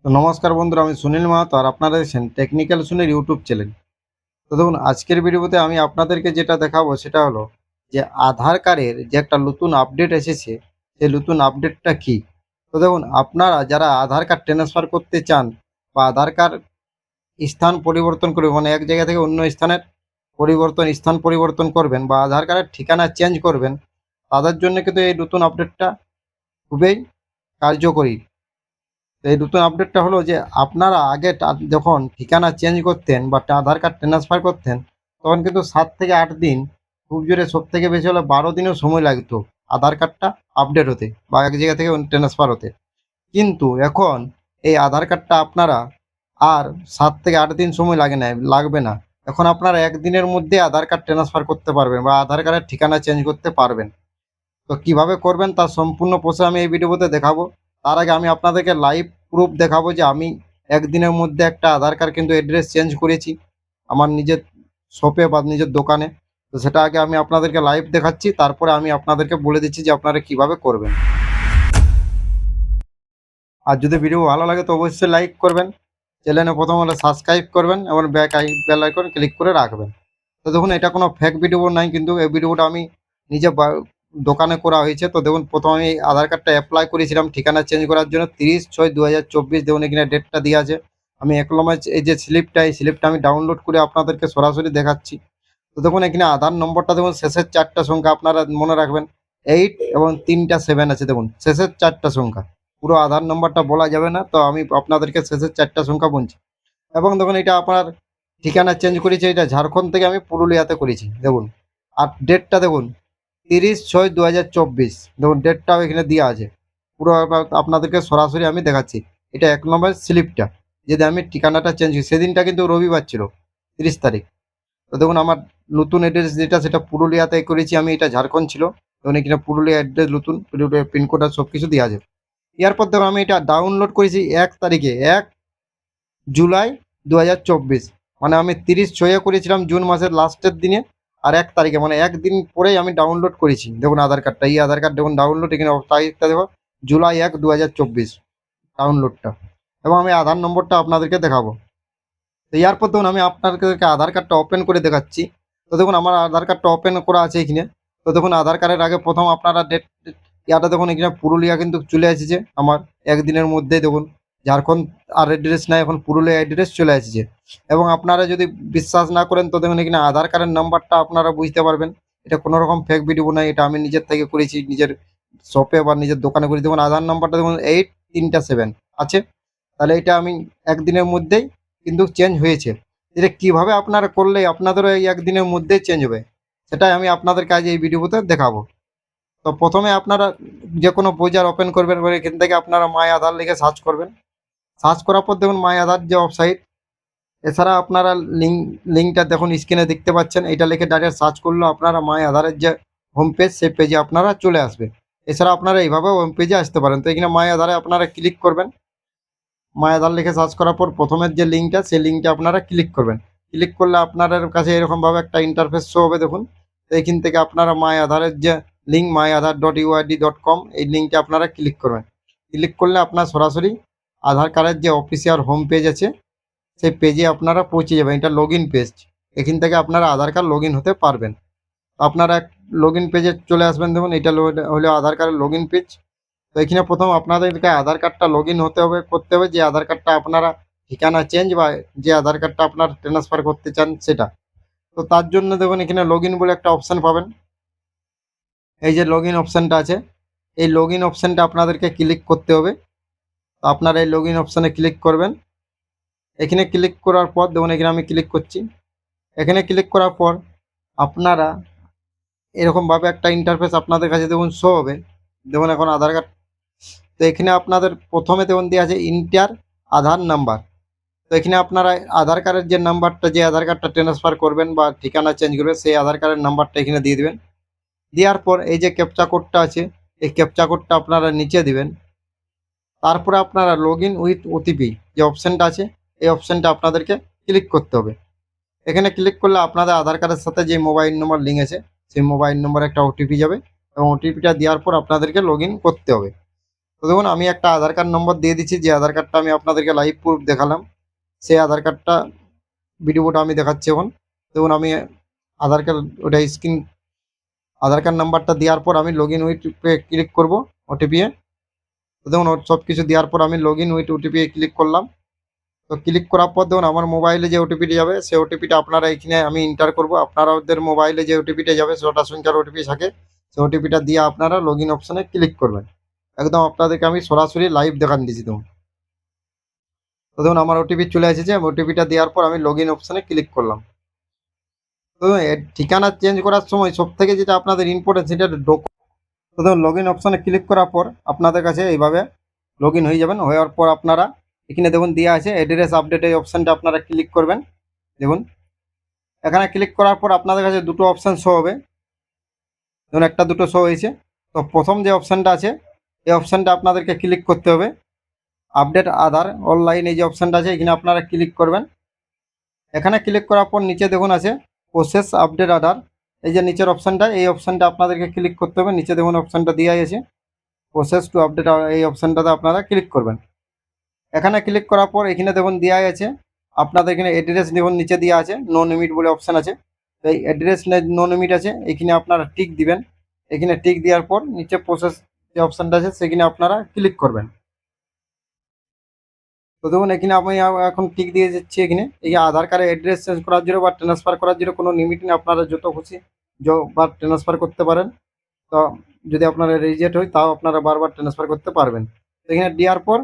তো নমস্কার বন্ধুরা, আমি সুনীল মাহাতো আর আপনারা দেখছেন টেকনিক্যাল সুনীল ইউটিউব চ্যানেল। তো দেখুন, আজকের ভিডিওতে আমি আপনাদেরকে যেটা দেখাবো সেটা হলো যে আধার কার্ডের যে একটা নতুন আপডেট এসেছে, সেই নতুন আপডেটটা কি। তো দেখুন, আপনারা যারা আধার কার্ড ট্রান্সফার করতে চান বা আধার কার্ড স্থান পরিবর্তন করবে, মানে এক জায়গা থেকে অন্য স্থানের স্থান পরিবর্তন করবেন বা আধার কার্ডের ঠিকানা চেঞ্জ করবেন, তাদের জন্য কিন্তু এই নতুন আপডেটটা খুবই কার্যকরী। তো এই নতুন আপডেটটা হলো যে আপনারা আগে যখন ঠিকানা চেঞ্জ করতেন বা আধার কার্ড ট্রান্সফার করতেন, তখন কিন্তু 7 থেকে 8 দিন, খুব জোরে সব থেকে বেশি হলে 12 দিনও সময় লাগতো আধার কার্ডটা আপডেট হতে বা এক জায়গা থেকে ট্রান্সফার হতে। কিন্তু এখন এই আধার কার্ডটা আপনারা আর 7 থেকে 8 দিন সময় লাগবে না। এখন আপনারা একদিনের মধ্যে আধার কার্ড ট্রান্সফার করতে পারবেন বা আধার কার্ডের ঠিকানা চেঞ্জ করতে পারবেন। তো কিভাবে করবেন তার সম্পূর্ণ প্রসেস আমি এই ভিডিওতে দেখাবো। তার আগে আমি আপনাদেরকে লাইভ প্রুফ দেখাবো যে আমি একদিনের মধ্যে একটা আধার কার্ড কিন্তু অ্যাড্রেস চেঞ্জ করেছি আমার নিজের শপে বা নিজের দোকানে। তো সেটা আগে আমি আপনাদেরকে লাইভ দেখাচ্ছি, তারপরে আমি আপনাদেরকে বলে দিচ্ছি যে আপনারা কিভাবে করবেন। আর যদি ভিডিও ভালো লাগে তো অবশ্যই লাইক করবেন, চ্যানেলে প্রথম হলে সাবস্ক্রাইব করবেন এবং বেল আইকন ক্লিক করে রাখবেন। তো দেখুন, এটা কোনো ফেক ভিডিও নাই, কিন্তু এই ভিডিওটা আমি নিজে দোকানে করা হয়েছে। তো দেখুন, প্রথমে আমি আধার কার্ডটা অ্যাপ্লাই করেছিলাম ঠিকানা চেঞ্জ করার জন্য 30/6/2024। দেখুন এখানে ডেটটা দেওয়া আছে। আমি এক নম্বর এই যে স্লিপটা, এই স্লিপটা আমি ডাউনলোড করে আপনাদেরকে সরাসরি দেখাচ্ছি। তো দেখুন, এখানে আধার নম্বরটা দেখুন, শেষের 4টা সংখ্যা আপনারা মনে রাখবেন, 8 এবং 3টা 7 আছে। দেখুন শেষের 4টা সংখ্যা, পুরো আধার নম্বরটা বলা যাবে না, তো আমি আপনাদেরকে শেষের 4টা সংখ্যা বলছি। এবং দেখুন, এটা আপনার ঠিকানা চেঞ্জ করেছি, এটা ঝাড়খণ্ড থেকে আমি পুরুলিয়াতে করেছি। দেখুন, আর ডেটটা দেখুন 30/6/2024। দেখুন ডেটটাও এখানে দেওয়া আছে। পুরো আপনাদেরকে সরাসরি আমি দেখাচ্ছি। এটা এক নম্বর স্লিপটা, যদি আমি ঠিকানাটা চেঞ্জ করি, সেদিনটা কিন্তু রবিবার ছিল, 30 তারিখ। তো দেখুন, আমার নতুন অ্যাড্রেস যেটা সেটা পুরুলিয়াতে করেছি আমি, এটা ঝাড়খণ্ড ছিল। দেখুন এখানে পুরুলিয়া অ্যাড্রেস নতুন, পুরুলিয়া পিনকোড আর সব কিছু দেওয়া আছে। এরপর দেখুন, আমি এটা ডাউনলোড করেছি 1 তারিখে, 1 জুলাই 2024। মানে আমি 30/6 করেছিলাম, জুন মাসের লাস্টের দিনে। আর 1 তারিখে মানে একদিন পরেই আমি ডাউনলোড করেছি। দেখুন আধার কার্ডটা, এই আধার কার্ড দেখুন ডাউনলোড, এখানে তারিখটা দেখো জুলাই 1 2024 ডাউনলোডটা। এবং আমি আধার নম্বরটা আপনাদেরকে দেখাবো। তো এরপর দেখুন, আমি আপনাদেরকে আধার কার্ডটা ওপেন করে দেখাচ্ছি। তো দেখুন, আমার আধার কার্ডটা ওপেন করা আছে এখানে। তো দেখুন, আধার কার্ডের আগে প্রথম আপনারা ডেট ইয়াটা দেখুন, এখানে পুরুলিয়া কিন্তু চলে এসেছে আমার একদিনের মধ্যে। দেখুন ঝাড়খণ্ড আর অ্যাড্রেস নাই, এখন পুরুলিয়া অ্যাড্রেস চলে এসেছে। এবং আপনারা যদি বিশ্বাস না করেন, তো দেখুন এখানে আধার কার্ডের নাম্বারটা আপনারা বুঝতে পারবেন। এটা কোনো রকম ফেক ভিডিও নয়, এটা আমি নিজের থেকে করেছি, নিজের শপে বা নিজের দোকানে করেছি। দেখুন আধার নাম্বারটা দেখুন 8 3টা 7 আছে। তাহলে এটা আমি একদিনের মধ্যেই কিন্তু চেঞ্জ হয়েছে। এটা কিভাবে আপনারা করলে আপনাদেরও এই একদিনের মধ্যেই চেঞ্জ হবে, সেটাই আমি আপনাদের কাছে এই ভিডিওতে দেখাবো। তো প্রথমে আপনারা যে কোনো ব্রাউজার ওপেন করবেন, করে এখান থেকে আপনারা মাই আধার লিখে সার্চ করবেন। সার্চ করার পর দেখুন মাই আধার যে ওয়েবসাইট, এছাড়া আপনারা লিঙ্কটা দেখুন স্ক্রিনে দেখতে পাচ্ছেন, এটা লিখে ডাইরেক্ট সার্চ করলে আপনারা মাই আধারের যে হোম পেজ, সেই পেজে আপনারা চলে আসবে। এছাড়া আপনারা এইভাবে হোম পেজে আসতে পারেন। তো এখানে মাই আধারে আপনারা ক্লিক করবেন। মাই আধার লিখে সার্চ করার পর প্রথমের যে লিঙ্কটা, সেই লিঙ্কটা আপনারা ক্লিক করবেন। ক্লিক করলে আপনাদের কাছে এরকমভাবে একটা ইন্টারফেস শো হবে। দেখুন এইখান থেকে আপনারা মাই আধারের যে লিঙ্ক myaadhar.uid.com, এই লিঙ্কটা আপনারা ক্লিক করবেন। ক্লিক করলে আপনার সরাসরি আধার কার্ডের যে অফিসিয়াল হোম পেজ আছে, সেই পেজে আপনারা পৌঁছে যাবেন। এটা লগ ইন পেজ, এখান থেকে আপনারা আধার কার্ড লগ ইন হতে পারবেন। তো আপনারা লগ ইন পেজে চলে আসবেন। দেখুন এটা হলো আধার কার্ডের লগ ইন পেজ। তো এখানে প্রথম আপনাদেরকে আধার কার্ডটা লগ ইন করতে হবে, যে আধার কার্ডটা আপনারা ঠিকানা চেঞ্জ বা যে আধার কার্ডটা আপনার ট্রান্সফার করতে চান সেটা। তো তার জন্য দেখুন এখানে লগ ইন বলে একটা অপশান পাবেন। এই যে লগ ইন অপশানটা আছে, এই লগ ইন অপশানটা আপনাদেরকে ক্লিক করতে হবে। তো আপনারা এই লগ ইন অপশানে ক্লিক করবেন। এখানে ক্লিক করার পর দেখুন, এখানে আমি ক্লিক করছি। এখানে ক্লিক করার পর আপনারা এরকমভাবে একটা ইন্টারফেস আপনাদের কাছে দেখুন শো হবে। দেখুন এখন আধার কার্ড, তো এখানে আপনাদের প্রথমে দেখুন দেওয়া আছে ইন্টার আধার নাম্বার। তো এখানে আপনারা আধার কার্ডের যে নাম্বারটা, যে আধার কার্ডটা ট্রান্সফার করবেন বা ঠিকানা চেঞ্জ করবেন, সেই আধার কার্ডের নাম্বারটা এখানে দিয়ে দেবেন। দেওয়ার পর এই যে ক্যাপচা কোডটা আছে, এই ক্যাপচা কোডটা আপনারা নিচে দিবেন। তারপরে আপনারা লগ ইন উইথ ওটিপি যে অপশানটা আছে, এই অপশানটা আপনাদেরকে ক্লিক করতে হবে। এখানে ক্লিক করলে আপনাদের আধার কার্ডের সাথে যে মোবাইল নম্বর লিঙ্ক আছে, সেই মোবাইল নম্বরে একটা ওটিপি যাবে এবং ওটিপিটা দেওয়ার পর আপনাদেরকে লগ ইন করতে হবে। তো দেখুন আমি একটা আধার কার্ড নম্বর দিয়ে দিচ্ছি, যে আধার কার্ডটা আমি আপনাদেরকে লাইভ প্রুফ দেখালাম, সেই আধার কার্ডটা ভিডিওটা আমি দেখাচ্ছি এখন। দেখুন আমি আধার কার্ড ওটা স্ক্রিন আধার কার্ড নাম্বারটা দেওয়ার পর আমি লগ ইন উইথ ক্লিক করবো ওটিপি এ। তো দেখুন সব কিছু দেওয়ার পর আমি log in with OTP A click করলাম। তো ক্লিক করার পর দেখুন আমার মোবাইলে যে ওটিপিটা যাবে সেই ওটিপিটা আপনারা এখানে আমি এন্টার করবো। আপনারা ওদের মোবাইলে যে ওটিপিটা যাবে সেটা সংখ্যার ওটিপি থাকে, সেই ওটিপিটা দিয়ে আপনারা লগ ইন অপশানে ক্লিক করবেন। একদম আপনাদেরকে আমি সরাসরি লাইভ দেখান দিচ্ছি। দেখুন তো দেখুন আমার ওটিপি চলে এসেছে, ওটিপিটা দেওয়ার পর আমি লগ ইন অপশানে ক্লিক করলাম। তো ঠিকানা চেঞ্জ করার সময় সব থেকে যেটা আপনাদের ইম্পর্টেন্ট সেটা তো দেখুন লগ ইন অপশানে ক্লিক করার পর আপনাদের কাছে এইভাবে লগ ইন হয়ে যাবেন। হওয়ার পর আপনারা এখানে দেখুন দেওয়া আছে অ্যাড্রেস আপডেট, এই অপশানটা আপনারা ক্লিক করবেন। দেখুন এখানে ক্লিক করার পর আপনাদের কাছে দুটো অপশান শো হবে। দেখুন একটা দুটো শো হয়েছে। তো প্রথম যে অপশানটা আছে এই অপশানটা আপনাদেরকে ক্লিক করতে হবে। আপডেট আধার অনলাইন এই যে অপশানটা আছে এখানে আপনারা ক্লিক করবেন। এখানে ক্লিক করার পর নিচে দেখুন আছে প্রসেস আপডেট আধার, এই যে নিচের অপশানটা, এই অপশানটা আপনাদেরকে ক্লিক করতে হবে। নিচে দেখুন অপশানটা দেওয়া আছে প্রসেস টু আপডেট, এই অপশানটাতে আপনারা ক্লিক করবেন। এখানে ক্লিক করার পর এখানে দেখুন দেওয়া আছে আপনাদের এখানে অ্যাড্রেস দেখুন নিচে দেওয়া আছে নো লিমিট বলে অপশান আছে। তো এই অ্যাড্রেস নো লিমিট আছে, এখানে আপনারা টিক দিবেন। এখানে টিক দেওয়ার পর নিচে প্রসেস যে অপশানটা আছে সেখানে আপনারা ক্লিক করবেন। তো দেখুন এখানে আমি এখন টিক দিয়ে যাচ্ছি। এখানে এই আধার কার্ডের অ্যাড্রেস চেঞ্জ করার জন্য বা ট্রান্সফার করার জন্য কোনো লিমিট নেই, আপনারা যত খুশি বা ট্রান্সফার করতে পারেন। তো যদি আপনারা রিজেক্ট হয় তাও আপনারা বারবার ট্রান্সফার করতে পারবেন। তো এখানে দেওয়ার পর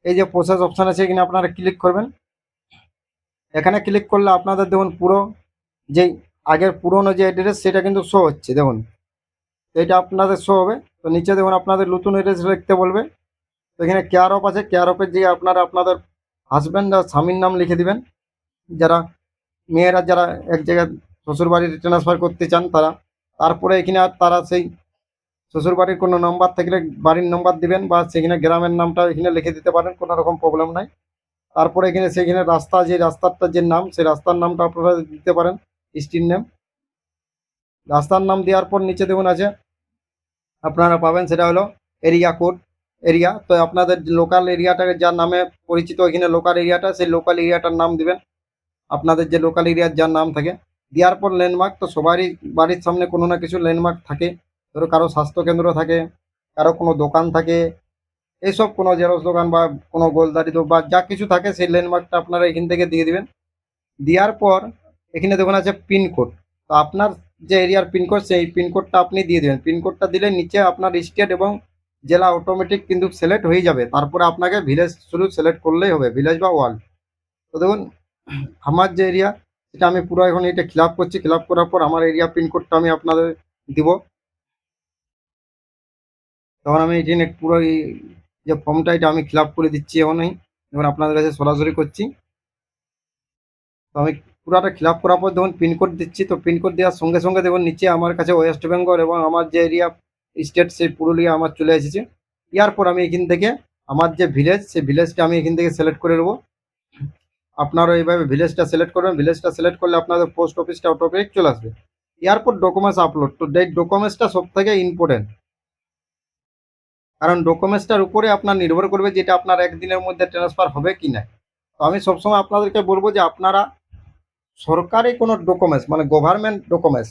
এই যে প্রসেস অপশান আছে এখানে আপনারা ক্লিক করবেন। এখানে ক্লিক করলে আপনাদের দেখুন পুরো যেই আগের পুরনো যে অ্যাড্রেস সেটা কিন্তু শো হচ্ছে। দেখুন এটা আপনাদের শো হবে। তো নিচে দেখুন আপনাদের নতুন অ্যাড্রেস লিখতে বলবে। তো এখানে কেয়ার অফ আছে, কেয়ার অফের যে আপনারা আপনাদের হাজব্যান্ড আর স্বামীর নাম লিখে দিবেন। যারা মেয়েরা যারা এক জায়গায় শ্বশুরবাড়ির ট্রান্সফার করতে চান তারা, তারপরে এখানে আর তারা সেই শ্বশুরবাড়ির কোনো নম্বর থাকলে বাড়ির নম্বর দিবেন বা সেখানে গ্রামের নামটা এখানে লিখে দিতে পারেন, কোনো রকম প্রবলেম নাই। তারপরে এখানে সেখানে রাস্তা যে রাস্তাটার যে নাম সেই রাস্তার নামটা আপনারা দিতে পারেন, স্ট্রিট নেম। রাস্তার নাম দেওয়ার পর নিচে দেখুন আছে আপনারা পাবেন সেটা হলো এরিয়া কোড, এরিয়া। তো আপনাদের লোকাল এরিয়াটাকে যার নামে পরিচিত এখানে লোকাল এরিয়াটা, সেই লোকাল এরিয়াটার নাম দিবেন। আপনাদের যে লোকাল এরিয়ার যার নাম থাকে দেওয়ার পর ল্যান্ডমার্ক, তো সবারই বাড়ির সামনে কোনো না কিছু ল্যান্ডমার্ক থাকে। ধরো কারো স্বাস্থ্যকেন্দ্র থাকে, কারো কোনো দোকান থাকে, এইসব কোনো জেরক্স দোকান বা কোনো গোলদারি বা যা কিছু থাকে সেই ল্যান্ডমার্কটা আপনারা এখান থেকে দিয়ে দিবেন। দেওয়ার পর এখানে দেখুন আছে পিনকোড। তো আপনার যে এরিয়ার পিনকোড সেই পিনকোডটা আপনি দিয়ে দেবেন। পিনকোডটা দিলে নিচে আপনার স্টেট এবং জেলা অটোমেটিক কিন্তু সিলেক্ট হয়ে যাবে। তারপরে আপনাকে ভিলেজ শুধু সিলেক্ট করলেই হবে, ভিলেজ বা ওয়ার্ল্ড। তো দেখুন আমার যে এরিয়া সেটা আমি পুরো এখন এটা ফিল আপ করছি। ফিল আপ করার পর আমার এরিয়া পিনকোডটা আমি আপনাদের দিব। তখন আমি এখানে পুরো এই যে ফর্মটা এটা আমি ফিল আপ করে দিচ্ছি এখনই, যখন আপনাদের কাছে সরাসরি করছি। তো আমি পুরাটা ফিল আপ করার পর দেখুন পিনকোড দিচ্ছি। তো পিনকোড দেওয়ার সঙ্গে সঙ্গে দেখুন নিচে আমার কাছে ওয়েস্ট বেঙ্গল এবং আমার যে এরিয়া স্টেট সেই পুরুলিয়া আমার চলে এসেছে। এরপর আমি এখান থেকে আমার যে ভিলেজ সেই ভিলেজটা আমি এখান থেকে সিলেক্ট করে নেবো। আপনারা এইভাবে ভিলেজটা সিলেক্ট করবেন। ভিলেজটা সিলেক্ট করলে আপনাদের পোস্ট অফিসটা অটোমেটিক চলে আসবে। এরপর ডকুমেন্টস আপলোড, তো এই ডকুমেন্টসটা সব থেকে ইম্পর্টেন্ট, কারণ ডকুমেন্টসটার উপরে আপনার নির্ভর করবে যেটা আপনার একদিনের মধ্যে ট্রান্সফার হবে কি না। তো আমি সবসময় আপনাদেরকে বলবো যে আপনারা সরকারি কোনো ডকুমেন্টস মানে গভর্নমেন্ট ডকুমেন্টস,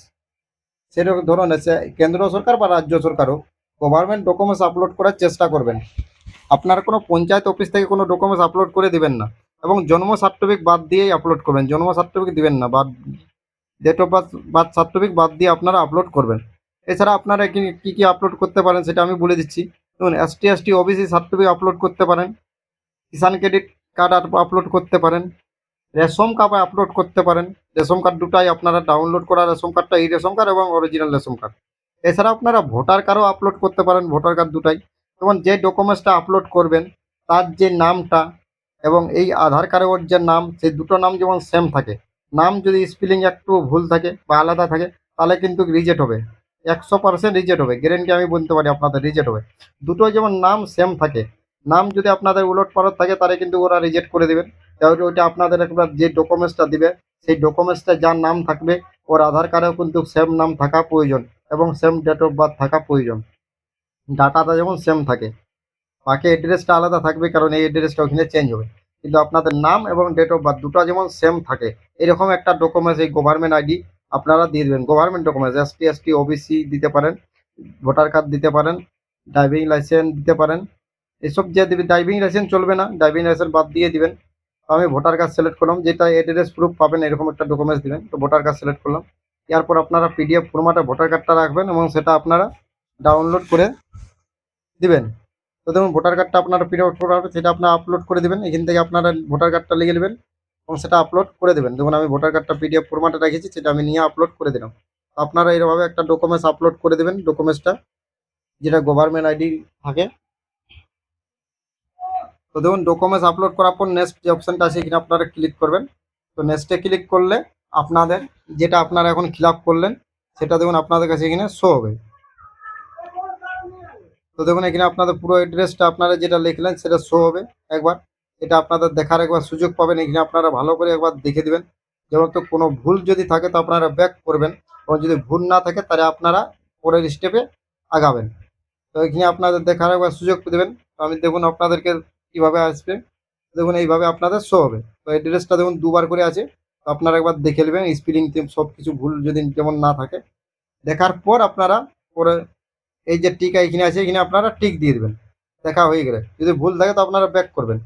সেরকম ধরুন কেন্দ্র সরকার বা রাজ্য সরকারও গভর্নমেন্ট ডকুমেন্টস আপলোড করার চেষ্টা করবেন। আপনার কোনো পঞ্চায়েত অফিস থেকে কোনো ডকুমেন্টস আপলোড করে দিবেন না, এবং জন্ম সার্টিফিকেট বাদ দিয়েই আপলোড করবেন। জন্ম সার্টিফিকেট দিবেন না, বাদ ডেট অফ বার্থ সার্টিফিকেট বাদ দিয়ে আপনারা আপলোড করবেন। এছাড়া আপনারা কী কী আপলোড করতে পারেন সেটা আমি বলে দিচ্ছি। দেখুন ST/ST OBC সার্টিফিকেট আপলোড করতে পারেন, কিষাণ ক্রেডিট কার্ড আপলোড করতে পারেন, রেশন কার্ড আপলোড করতে পারেন। রেশন কার্ড দুটাই আপনারা ডাউনলোড করা, রেশন কার্ডটা এই রেশন কার্ড এবং অরিজিনাল রেশন কার্ড। এছাড়া আপনারা ভোটার কার্ডও আপলোড করতে পারেন, ভোটার কার্ড দুটাই। যেমন যে ডকুমেন্টসটা আপলোড করবেন তার যে নামটা এবং এই আধার কার্ডের যে নাম, সেই দুটো নাম যেমন সেম থাকে। নাম যদি স্পেলিং একটু ভুল থাকে বা আলাদা থাকে তাহলে কিন্তু রিজেক্ট হবে, 100% রিজেক্ট হবে, গ্যারেন্টি আমি বলতে পারি আপনাদের রিজেক্ট হবে। দুটো যেমন নাম সেম থাকে, নাম যদি আপনাদের উলট পালট থাকে তাহলে কিন্তু ওরা রিজেক্ট করে দেবেন। তাহলে ওইটা আপনাদের একবার যে ডকুমেন্টসটা দিবে সেই ডকুমেন্টসটা যার নাম থাকবে ওর আধার কার্ডেও কিন্তু সেম নাম থাকা প্রয়োজন এবং সেম ডেট অফ বার্থ থাকা প্রয়োজন, ডাটাটা যেমন সেম থাকে। তো বাকি অ্যাড্রেসটা আলাদা থাকবে, কারণ এই অ্যাড্রেসটা ওখানে চেঞ্জ হবে, কিন্তু আপনাদের নাম এবং ডেট অফ বার্থ দুটো যেমন সেম থাকে এরকম একটা ডকুমেন্টস, এই গভর্নমেন্ট আইডি আপনারা দিয়ে দেবেন। Government documents ST ST OBC দিতে পারেন, ভোটার কার্ড দিতে পারেন, ড্রাইভিং লাইসেন্স দিতে পারেন, এসব যে দেবে। ড্রাইভিং লাইসেন্স চলবে না, ড্রাইভিং লাইসেন্স বাদ দিয়ে দিবেন। তো আমি ভোটার কার্ড সিলেক্ট করলাম, যেটা অ্যাড্রেস প্রুফ পাবেন এরকম একটা ডকুমেন্টস দিবেন, তো ভোটার কার্ড সিলেক্ট করলাম। এরপর আপনারা পিডিএফ ফরম্যাটে ভোটার কার্ডটা রাখবেন এবং সেটা আপনারা ডাউনলোড করে দিবেন। তো দেখুন ভোটার কার্ডটা আপনারা পিডিএফ ফরম্যাটে সেটা আপনারা আপলোড করে দেবেন। এখান থেকে আপনারা ভোটার কার্ডটা লিখে নেবেন এবং সেটা আপলোড করে দেবেন। দেখুন আমি ভোটার কার্ডটা পিডিএফ ফরম্যাটে রেখেছি, সেটা আমি নিয়ে আপলোড করে দিলাম। তো আপনারা এইভাবে একটা ডকুমেন্টস আপলোড করে দেবেন, ডকুমেন্টসটা যেটা গভর্নমেন্ট আইডি থাকে। তো দেখুন ডকুমেন্টস আপলোড করার পর নেক্সট যে অপশানটা আছে এখানে আপনারা ক্লিক করবেন। তো নেক্সটে ক্লিক করলে আপনাদের যেটা আপনারা এখন ফিল আপ করলেন সেটা দেখুন আপনাদের কাছে এখানে শো হবে। তো দেখুন এখানে আপনাদের পুরো অ্যাড্রেসটা আপনারা যেটা লিখলেন সেটা শো হবে একবার। এটা আপনাদের দেখার একবার সুযোগ পাবেন, এখানে আপনারা ভালো করে একবার দেখে দিবেন। যেমন তো কোনো ভুল যদি থাকে তো আপনারা ব্যাক করবেন, এবং যদি ভুল না থাকে তাহলে আপনারা পরের স্টেপে আগাবেন। তো এখানে আপনাদের দেখার একবার সুযোগ দেবেন। তো আমি দেখুন আপনাদেরকে কীভাবে আসবে, দেখুন এইভাবে আপনাদের শো হবে। তো অ্যাড্রেসটা দেখুন দুবার করে আছে, তো আপনারা একবার দেখে নেবেন স্পেলিং সব কিছু ভুল যদি যেমন না থাকে। দেখার পর আপনারা পরে এই যে টিক এখানে আছে এখানে আপনারা টিক দিয়ে দেবেন দেখা হয়ে গেলে। যদি ভুল থাকে তো আপনারা ব্যাক করবেন।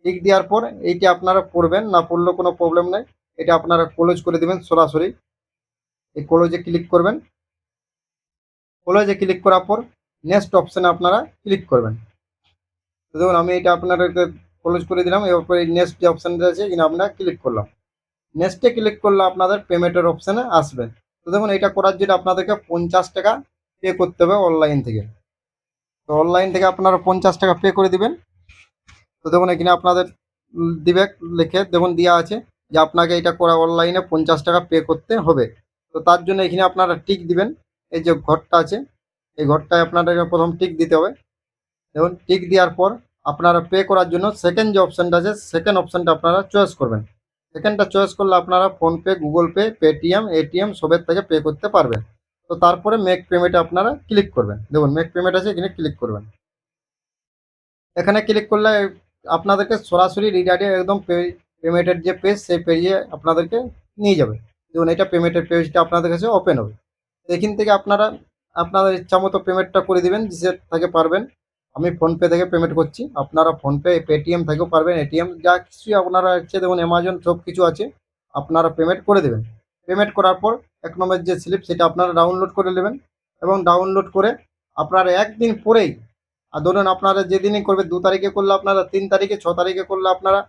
টিক দেওয়ার পর এইটা আপনারা পড়বেন, না পড়লেও কোনো প্রবলেম নেই, এটা আপনারা ক্লোজ করে দেবেন সরাসরি। এই ক্লোজে ক্লিক করবেন, ক্লোজে ক্লিক করার পর নেক্সট অপশানে আপনারা ক্লিক করবেন। তো দেখুন আমি এটা আপনাদেরকে ক্লোজ করে দিলাম। এরপর এই নেক্সট যে অপশানটা আছে এখানে আমরা ক্লিক করলাম। নেক্সটে ক্লিক করলে আপনাদের পেমেন্টের অপশানে আসবে। তো দেখুন এটা করার জন্য আপনাদেরকে 50 টাকা পে করতে হবে অনলাইন থেকে। তো অনলাইন থেকে আপনারা 50 টাকা পে করে দিবেন। তো দেখুন এখানে আপনাদের দিবে লিখে দেখুন দেওয়া আছে যে আপনাকে এটা করা অনলাইনে 50 টাকা পে করতে হবে। তো তার জন্য এখানে আপনারা টিক দিবেন, এই যে ঘরটা আছে এই ঘরটায় আপনাদেরকে প্রথম টিক দিতে হবে। দেখুন টিক দেওয়ার পর আপনারা পে করার জন্য সেকেন্ড যে অপশানটা আছে সেকেন্ড অপশানটা আপনারা চয়েস করবেন। সেকেন্ডটা চয়েস করলে আপনারা PhonePe, Google pay, Paytm, ATM সবের থেকে পে করতে পারবেন। তো তারপরে মেক পেমেন্টে আপনারা ক্লিক করবেন। দেখুন মেক পেমেন্ট আছে এখানে ক্লিক করবেন। এখানে ক্লিক করলে আপনাদেরকে সরাসরি রিডাইরেক্ট একদম পেমেন্টের যে পেজ সেই পেজে আপনাদেরকে নিয়ে যাবে। দেখুন এটা পেমেন্টের পেজটা আপনাদের কাছে ওপেন হবে। এখান থেকে আপনারা আপনাদের ইচ্ছা মতো পেমেন্টটা করে দেবেন যে থেকে পারবেন। আমি ফোনপে থেকে পেমেন্ট করছি, আপনারা ফোনপে, পেটিএম থেকেও পারবেন, এটিএম যা কিছুই আপনারা হচ্ছে দেখুন অ্যামাজন সব কিছু আছে, আপনারা পেমেন্ট করে দেবেন। পেমেন্ট করার পর 1 নম্বর যে স্লিপ সেটা আপনারা ডাউনলোড করে নেবেন, এবং ডাউনলোড করে আপনারা একদিন পরেই, আর ধরুন আপনারা যেদিনই করবে 2 তারিখে করলে আপনারা 3 তারিখে, 6 তারিখে করলে আপনারা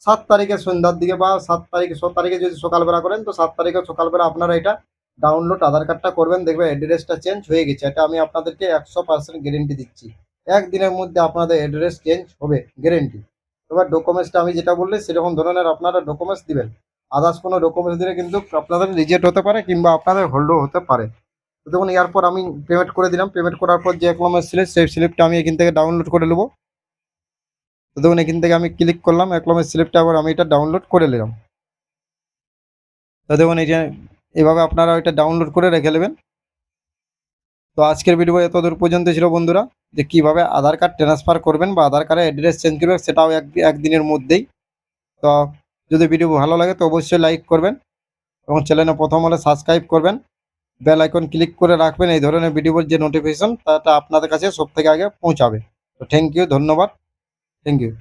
7 তারিখে সন্ধ্যার দিকে, বা 7 তারিখে 6 তারিখে যদি সকালবেলা করেন তো 7 তারিখে সকালবেলা আপনারা এটা ডাউনলোড আধার কার্ডটা করবেন, দেখবে অ্যাড্রেসটা চেঞ্জ হয়ে গেছে। এটা আমি আপনাদেরকে 100% গ্যারেন্টি দিচ্ছি, একদিনের মধ্যে আপনাদের অ্যাড্রেস চেঞ্জ হবে গ্যারেন্টি। এবার ডকুমেন্টসটা আমি যেটা বললি সেরকম ধরনের আপনারা ডকুমেন্টস দিবেন। আদার্স কোনো ডকুমেন্টস দিলে কিন্তু আপনাদের রিজেক্ট হতে পারে কিংবা আপনাদের হোল্ডও হতে পারে। তো দেখুন এরপর আমি পেমেন্ট করে দিলাম। পেমেন্ট করার পর যে 1 নম্বর স্লিপ সেই স্লিপটা আমি এখান থেকে ডাউনলোড করে নেবো। তো দেখুন এখান থেকে আমি ক্লিক করলাম, 1 নম্বর স্লিপটা আবার আমি এটা ডাউনলোড করে নিলাম। তো দেখুন এই যে এভাবে আপনারা এটা ডাউনলোড করে রেখে নেবেন। তো আজকের ভিডিও এতদূর পর্যন্ত ছিল বন্ধুরা, যে কীভাবে আধার কার্ড ট্রান্সফার করবেন বা আধার কার্ডের অ্যাড্রেস চেঞ্জ করবেন, সেটাও একদিনের মধ্যেই। তো যদি ভিডিও ভালো লাগে তো অবশ্যই লাইক করবেন, এবং চ্যানেলে প্রথম হলে সাবস্ক্রাইব করবেন, বেল আইকন ক্লিক করে রাখবেন। এই ধরনের ভিডিওর যে নোটিফিকেশন তা আপনাদের কাছে সব থেকে আগে পৌঁছাবে। তো থ্যাংক ইউ, ধন্যবাদ, থ্যাংক ইউ।